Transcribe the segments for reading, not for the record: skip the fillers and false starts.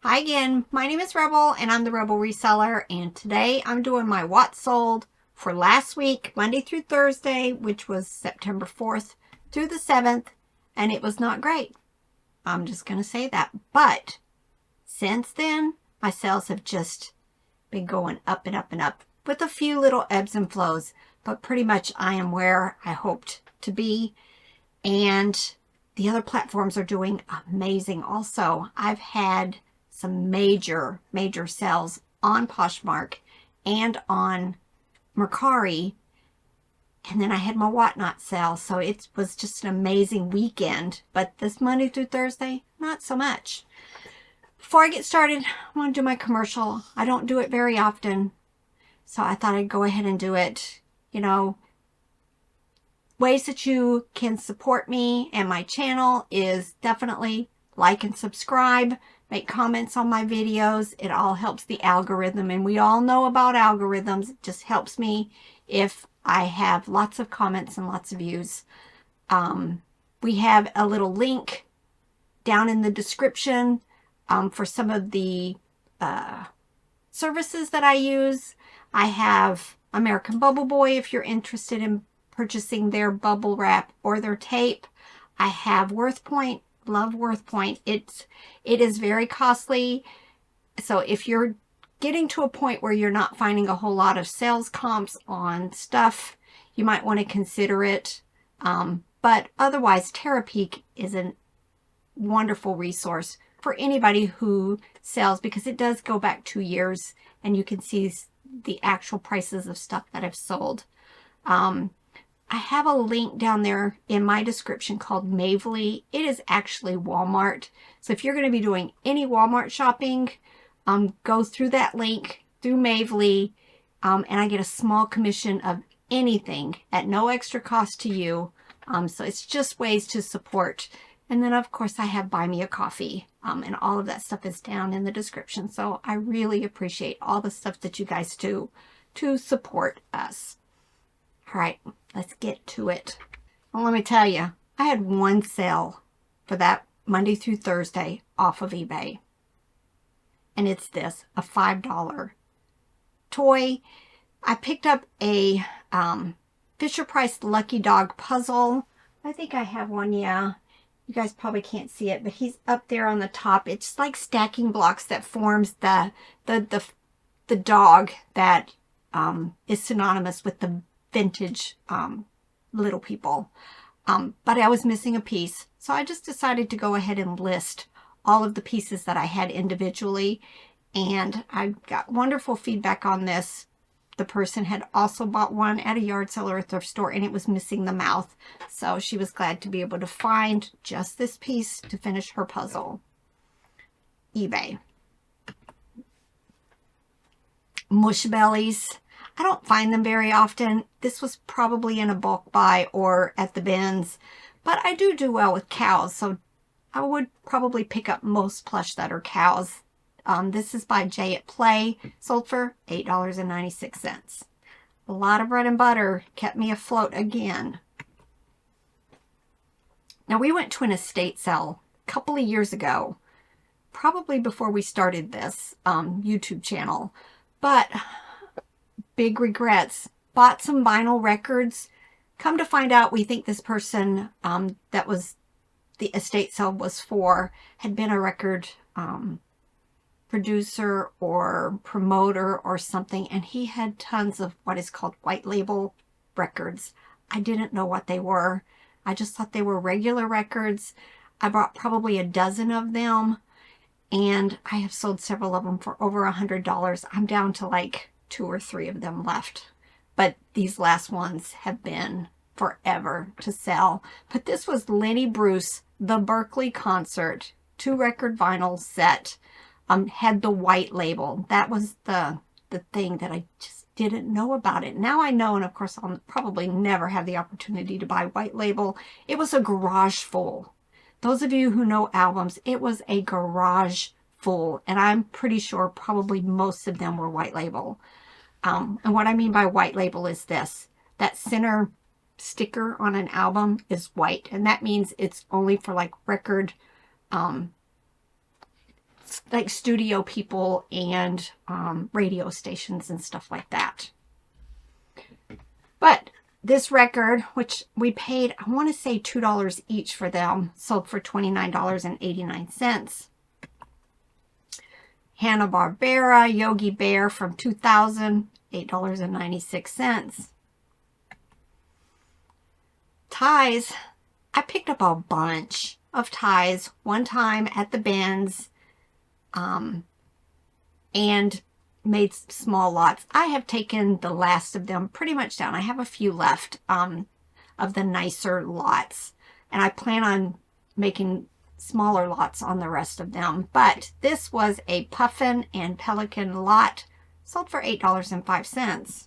Hi again, my name is Rebel and I'm the Rebel Reseller, and today I'm doing my what sold for last week, Monday through Thursday, which was September 4th through the 7th, and it was not great. I'm just going to say that. But since then, my sales have just been going up and up and up with a few little ebbs and flows, but pretty much I am where I hoped to be, and the other platforms are doing amazing also. I've had some major sales on Poshmark and on Mercari, and then I had my whatnot sale, so it was just an amazing weekend. But this Monday through Thursday, not so much. Before I get started, I want to do my commercial. I don't do it very often, so I thought I'd go ahead and do it. You know, ways that you can support me and my channel is definitely like and subscribe, make comments on my videos. It all helps the algorithm, and we all know about algorithms. It just helps me if I have lots of comments and lots of views. We have a little link down in the description for some of the services that I use. I have American Bubble Boy if you're interested in purchasing their bubble wrap or their tape. I have WorthPoint. Love WorthPoint. It is very costly, so if you're getting to a point where you're not finding a whole lot of sales comps on stuff, you might want to consider it. But otherwise, Terapeak is a wonderful resource for anybody who sells, because it does go back 2 years and you can see the actual prices of stuff that I've sold. I have a link down there in my description called Mavely. It is actually Walmart. So if you're going to be doing any Walmart shopping, go through that link through Mavely, and I get a small commission of anything at no extra cost to you. So it's just ways to support. And then of course I have Buy Me a Coffee, and all of that stuff is down in the description. So I really appreciate all the stuff that you guys do to support us. All right, let's get to it. Well, let me tell you, I had one sale for that Monday through Thursday off of eBay. And it's this, a $5 toy. I picked up a Fisher-Price Lucky Dog puzzle. I think I have one, yeah. You guys probably can't see it, but he's up there on the top. It's like stacking blocks that forms the dog that is synonymous with the vintage little people. But I was missing a piece, so I just decided to go ahead and list all of the pieces that I had individually, and I got wonderful feedback on this. The person had also bought one at a yard sale or a thrift store, and it was missing the mouth, so she was glad to be able to find just this piece to finish her puzzle. eBay. Mush bellies. I don't find them very often. This was probably in a bulk buy or at the bins, but I do well with cows, so I would probably pick up most plush that are cows. This is by Jay at Play, sold for $8.96. A lot of bread and butter kept me afloat again. Now, we went to an estate sale a couple of years ago, probably before we started this YouTube channel, but big regrets. Bought some vinyl records. Come to find out, we think this person that was the estate sale was for had been a record producer or promoter or something, and he had tons of what is called white label records. I didn't know what they were. I just thought they were regular records. I bought probably a dozen of them, and I have sold several of them for over $100. I'm down to like 2 or 3 of them left, but these last ones have been forever to sell. But this was Lenny Bruce, the Berkeley Concert 2-record vinyl set. Had the white label. That was the thing that I just didn't know about it. Now I know, and of course I'll probably never have the opportunity to buy white label. It was a garage full. Those of you who know albums, it was a garage full, and I'm pretty sure probably most of them were white label. And what I mean by white label is this: that center sticker on an album is white, and that means it's only for like record like studio people and radio stations and stuff like that. But this record, which we paid, I want to say $2 each for them, sold for $29.89. Hanna-Barbera Yogi Bear from 2000, $8.96. Ties, I picked up a bunch of ties one time at the bins and made small lots. I have taken the last of them pretty much down. I have a few left of the nicer lots, and I plan on making smaller lots on the rest of them. But this was a Puffin and Pelican lot, sold for $8.05.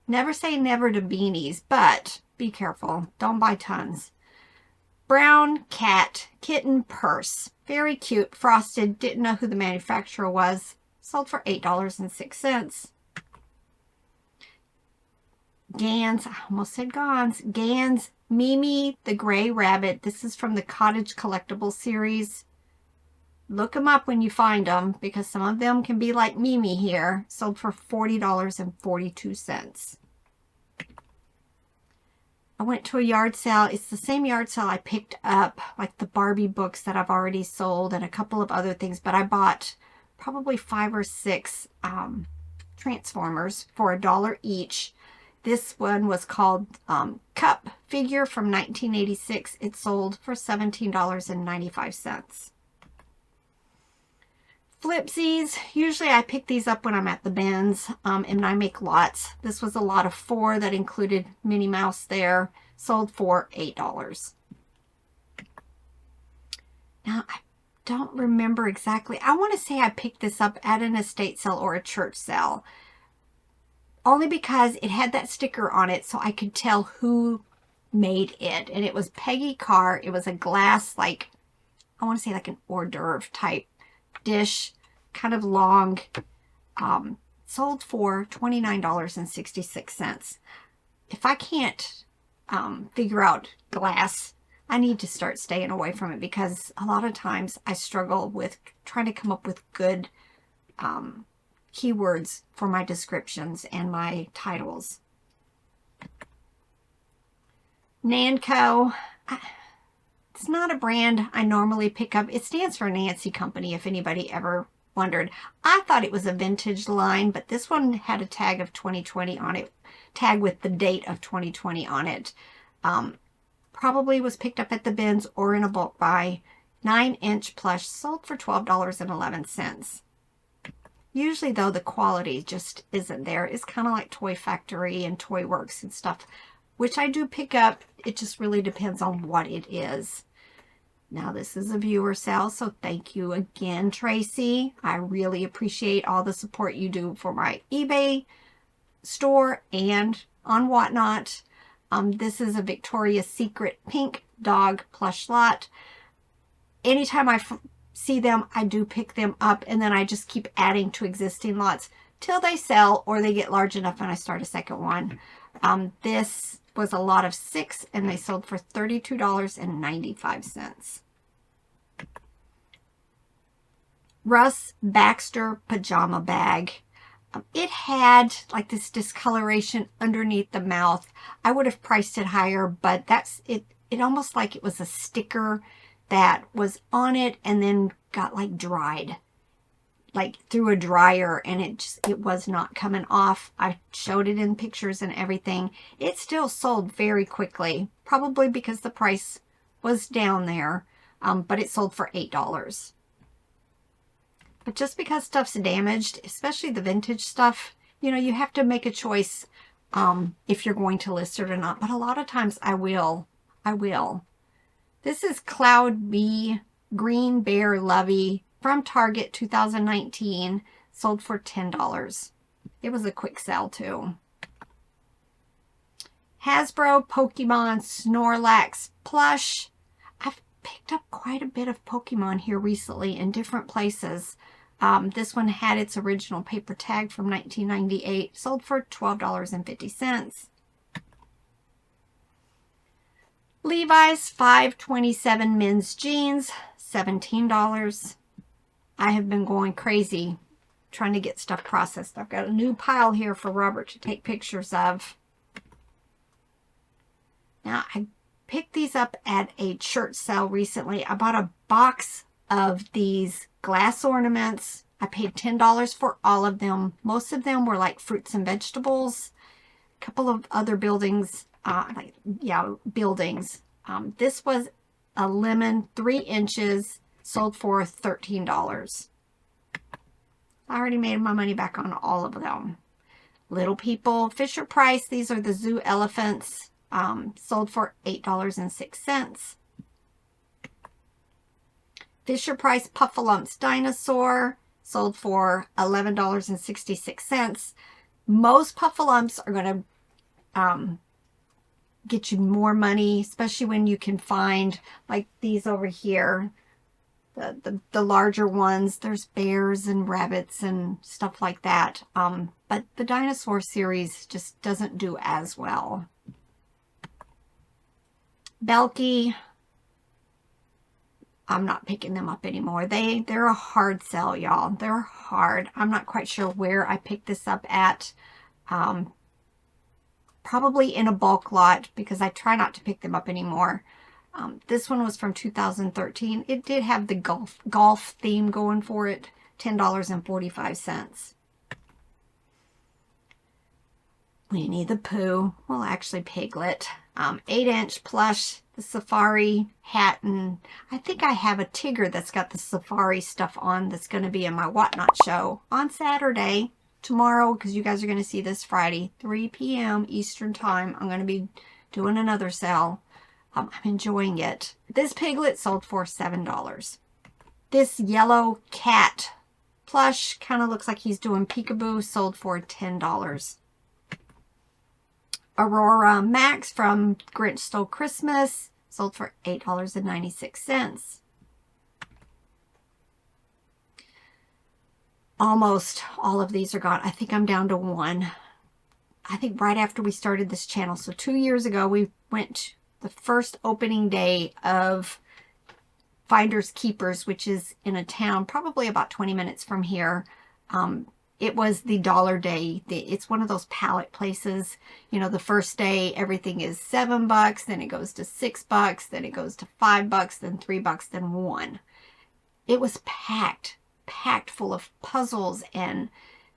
Never say never to beanies, but be careful. Don't buy tons. Brown cat kitten purse. Very cute. Frosted. Didn't know who the manufacturer was. Sold for $8.06. Gans. I almost said Gans. Gans Mimi the Gray Rabbit. This is from the Cottage Collectible series. Look them up when you find them, because some of them can be like Mimi here. Sold for $40.42. I went to a yard sale. It's the same yard sale I picked up, like the Barbie books that I've already sold and a couple of other things. But I bought probably 5 or 6 Transformers for $1 each. This one was called Cup Figure from 1986. It sold for $17.95. Flipsies. Usually I pick these up when I'm at the bins and I make lots. This was a lot of 4 that included Minnie Mouse there. Sold for $8. Now, I don't remember exactly. I want to say I picked this up at an estate sale or a church sale. Only because it had that sticker on it so I could tell who made it. And it was Peggy Carr. It was a glass, like, I want to say like an hors d'oeuvre type dish, kind of long, sold for $29.66. If I can't figure out glass, I need to start staying away from it, because a lot of times I struggle with trying to come up with good keywords for my descriptions and my titles. Nanco. It's not a brand I normally pick up. It stands for Nancy Company, if anybody ever wondered. I thought it was a vintage line, but this one had a tag of 2020 on it. Tag with the date of 2020 on it. Probably was picked up at the bins or in a bulk buy. 9-inch plush, sold for $12.11. Usually, though, the quality just isn't there. It's kind of like Toy Factory and Toy Works and stuff, which I do pick up. It just really depends on what it is. Now, this is a viewer sale, so thank you again, Tracy. I really appreciate all the support you do for my eBay store and on Whatnot. This is a Victoria's Secret pink dog plush lot. Anytime I see them, I do pick them up, and then I just keep adding to existing lots till they sell or they get large enough and I start a second one. This was a lot of 6, and they sold for $32.95. Russ Baxter pajama bag. It had like this discoloration underneath the mouth. I would have priced it higher, but that's it. It almost like it was a sticker that was on it and then got like dried, like through a dryer, and it was not coming off. I showed it in pictures and everything. It still sold very quickly, probably because the price was down there, but it sold for $8. But just because stuff's damaged, especially the vintage stuff, you know, you have to make a choice if you're going to list it or not. But a lot of times I will. This is Cloud Bee Green Bear Lovey from Target 2019, sold for $10. It was a quick sale too. Hasbro Pokemon Snorlax plush. I've picked up quite a bit of Pokemon here recently in different places. This one had its original paper tag from 1998, sold for $12.50. Levi's 527 men's jeans, $17. I have been going crazy trying to get stuff processed. I've got a new pile here for Robert to take pictures of. Now, I picked these up at a church sale recently. I bought a box of these glass ornaments. I paid $10 for all of them. Most of them were like fruits and vegetables. A couple of other buildings, buildings. This was a lemon, 3 inches, sold for $13. I already made my money back on all of them. Little people, Fisher Price. These are the zoo elephants. Sold for $8.06. Fisher Price Puffalumps Dinosaur sold for $11.66. Most Puffalumps are going to get you more money, especially when you can find like these over here, the larger ones. There's bears and rabbits and stuff like that. But the dinosaur series just doesn't do as well. Belky, I'm not picking them up anymore. They're a hard sell, y'all. They're hard. I'm not quite sure where I picked this up at. Probably in a bulk lot because I try not to pick them up anymore. This one was from 2013. It did have the golf theme going for it. $10.45. Winnie the Pooh. Well, actually Piglet. 8-inch plush, the safari hat, and I think I have a Tigger that's got the safari stuff on that's going to be in my Whatnot show on Saturday, tomorrow, because you guys are going to see this Friday, 3 p.m. Eastern Time. I'm going to be doing another sale. I'm enjoying it. This Piglet sold for $7. This yellow cat plush kind of looks like he's doing peekaboo, sold for $10. Aurora Max from Grinch Stole Christmas sold for $8.96. Almost all of these are gone. I think I'm down to one. I think right after we started this channel. So 2 years ago, we went the first opening day of Finders Keepers, which is in a town probably about 20 minutes from here. It was the dollar day. It's one of those pallet places. You know, the first day everything is $7, then it goes to $6, then it goes to $5, then $3, then $1. It was packed full of puzzles and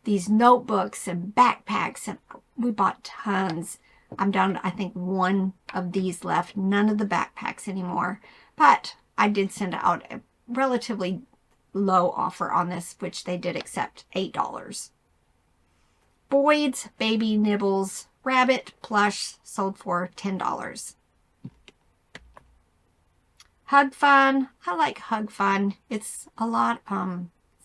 these notebooks and backpacks, and we bought tons. I'm down to, I think, one of these left. None of the backpacks anymore. But I did send out a relatively low offer on this, which they did accept, $8. Boyd's Baby Nibbles Rabbit Plush sold for $10. Hug Fun. I like Hug Fun. It's a lot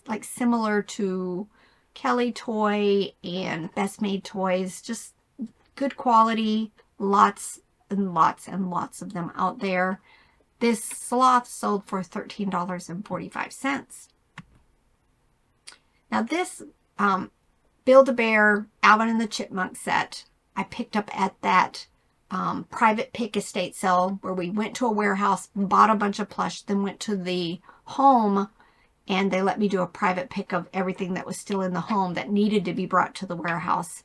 like similar to Kelly Toy and Best Made Toys. Just good quality. Lots and lots and lots of them out there. This sloth sold for $13.45. Now this Build-A-Bear Alvin and the Chipmunk set I picked up at that private pick estate sale where we went to a warehouse, bought a bunch of plush, then went to the home and they let me do a private pick of everything that was still in the home that needed to be brought to the warehouse.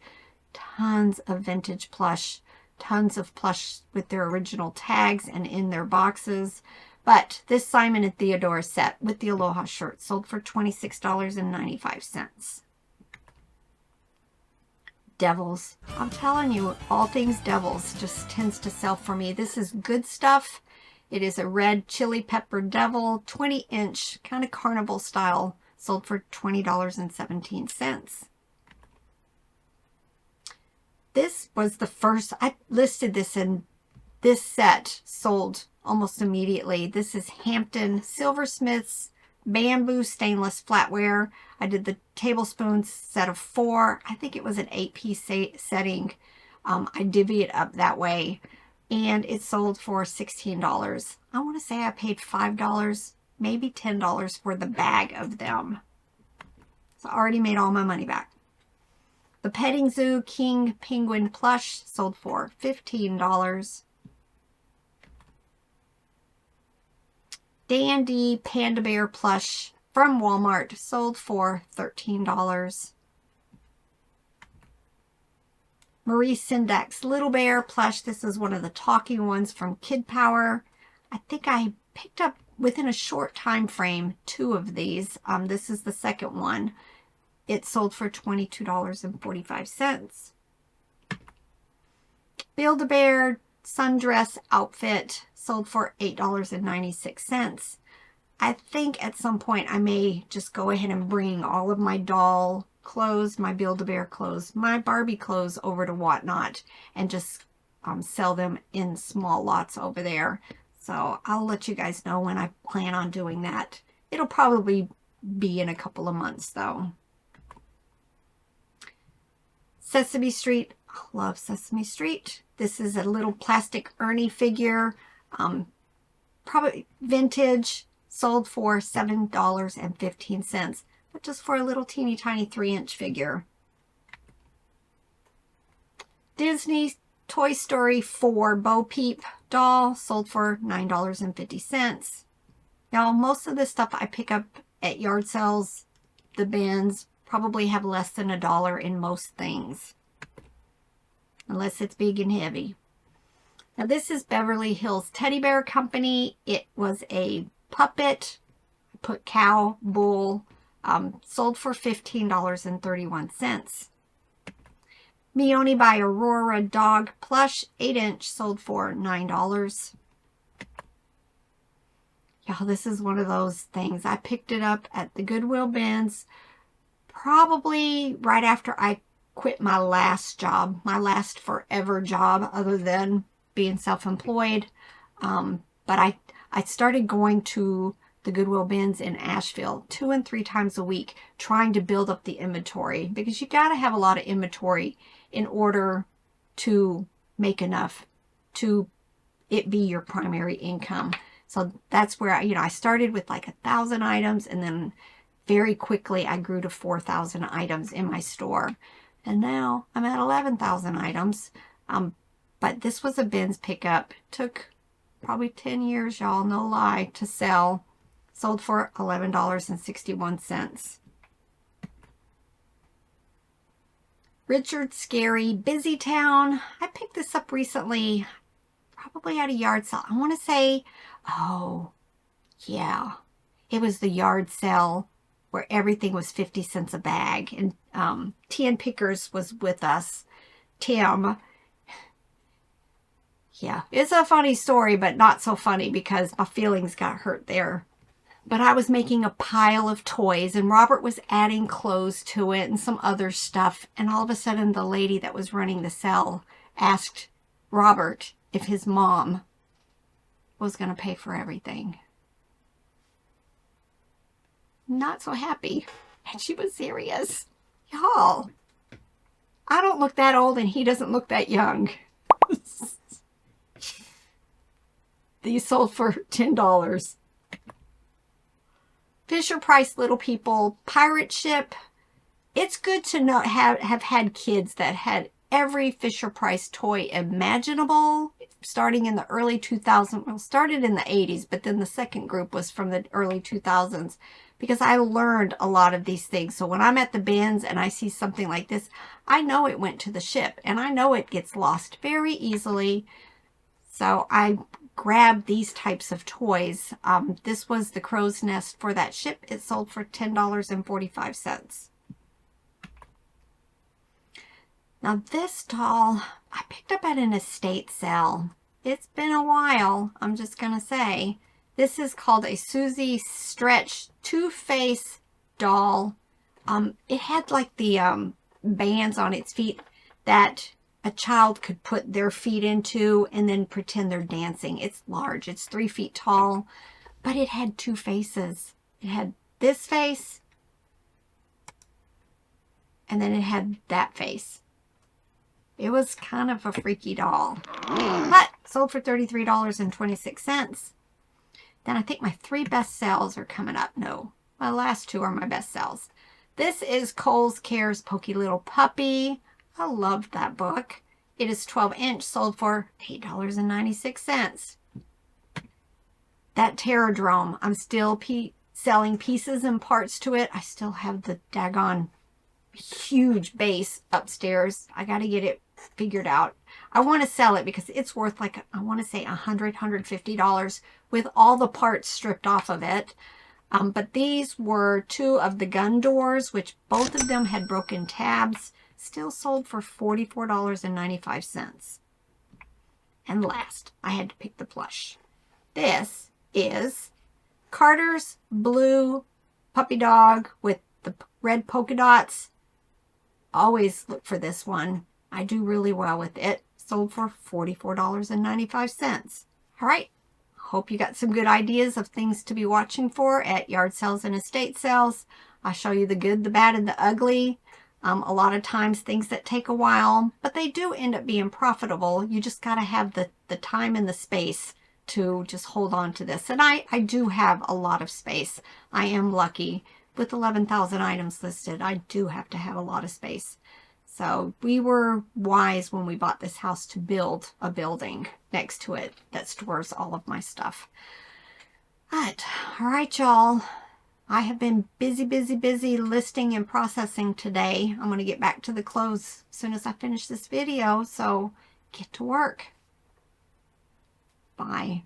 Tons of vintage plush. Tons of plush with their original tags and in their boxes. But this Simon and Theodore set with the Aloha shirt sold for $26.95. Devils. I'm telling you, all things Devils just tends to sell for me. This is good stuff. It is a red chili pepper devil, 20-inch, kind of carnival style, sold for $20.17. This was the first, I listed this in this set, sold almost immediately. This is Hampton Silversmith's bamboo stainless flatware. I did the tablespoons set of 4. I think it was an 8-piece setting. I divvy it up that way. And it sold for $16. I want to say I paid $5, maybe $10 for the bag of them. So I already made all my money back. The Petting Zoo King Penguin Plush sold for $15. Dandy Panda Bear plush from Walmart, sold for $13. Marie Syndax Little Bear plush. This is one of the talking ones from Kid Power. I think I picked up within a short time frame 2 of these. This is the second one. It sold for $22.45. Build-A-Bear sundress outfit sold for $8.96. I think at some point I may just go ahead and bring all of my doll clothes, my Build-A-Bear clothes, my Barbie clothes over to Whatnot and just sell them in small lots over there. So I'll let you guys know when I plan on doing that. It'll probably be in a couple of months though. Sesame Street. I love Sesame Street. This is a little plastic Ernie figure, probably vintage, sold for $7.15, but just for a little teeny tiny 3-inch figure. Disney Toy Story 4 Bo Peep doll sold for $9.50. Now, most of this stuff I pick up at yard sales. The bins probably have less than $1 in most things, unless it's big and heavy. Now, this is Beverly Hills Teddy Bear Company. It was a puppet. I put cow, bull, sold for $15.31. Meoni by Aurora dog plush 8-inch sold for $9. Yeah, this is one of those things. I picked it up at the Goodwill bins probably right after I quit my last job, my last forever job other than being self-employed. But I started going to the Goodwill bins in Asheville 2 and 3 times a week, trying to build up the inventory, because you got to have a lot of inventory in order to make enough to it be your primary income. So that's where I started with like 1,000 items, and then very quickly I grew to 4,000 items in my store. And now I'm at 11,000 items. But this was a bins pickup. Took probably 10 years, y'all, no lie, to sell. Sold for $11.61. Richard Scarry Busy Town. I picked this up recently, probably at a yard sale. I want to say, oh, yeah, it was the yard sale where everything was 50 cents a bag. And TN Pickers was with us. Tim. Yeah, it's a funny story, but not so funny because my feelings got hurt there. But I was making a pile of toys, and Robert was adding clothes to it and some other stuff. And all of a sudden, the lady that was running the sale asked Robert if his mom was going to pay for everything. Not so happy. And she was serious. Y'all, I don't look that old, and he doesn't look that young. These sold for $10. Fisher Price Little People Pirate Ship. It's good to know have had kids that had every Fisher Price toy imaginable, starting in the early 2000s. Well, started in the 80s, but then the second group was from the early 2000s, because I learned a lot of these things. So when I'm at the bins and I see something like this, I know it went to the ship, and I know it gets lost very easily. So I grab these types of toys. This was the crow's nest for that ship. It sold for $10.45. Now this doll, I picked up at an estate sale. It's been a while, I'm just going to say. This is called a Susie Stretch Two-Face doll. It had like the bands on its feet that a child could put their feet into and then pretend they're dancing. It's large. It's 3 feet tall, but it had 2 faces. It had this face, and then it had that face. It was kind of a freaky doll, but sold for $33.26. Then I think my 3 best sales are coming up. No, my last 2 are my best sales. This is Kohl's Cares Pokey Little Puppy. I loved that book. It is 12-inch, sold for $8.96. That Drome, I'm still selling pieces and parts to it. I still have the daggone huge base upstairs. I got to get it figured out. I want to sell it because it's worth like, I want to say $150 with all the parts stripped off of it. But these were 2 of the gun doors, which both of them had broken tabs. Still sold for $44.95. And last, I had to pick the plush. This is Carter's blue puppy dog with the red polka dots. Always look for this one. I do really well with it. Sold for $44.95. All right. Hope you got some good ideas of things to be watching for at yard sales and estate sales. I'll show you the good, the bad, and the ugly. A lot of times things that take a while, but they do end up being profitable. You just got to have the time and the space to just hold on to this. And I do have a lot of space. I am lucky. With 11,000 items listed, I do have to have a lot of space. So we were wise when we bought this house to build a building next to it that stores all of my stuff. But, all right, y'all. I have been busy listing and processing today. I'm going to get back to the close as soon as I finish this video. So get to work. Bye.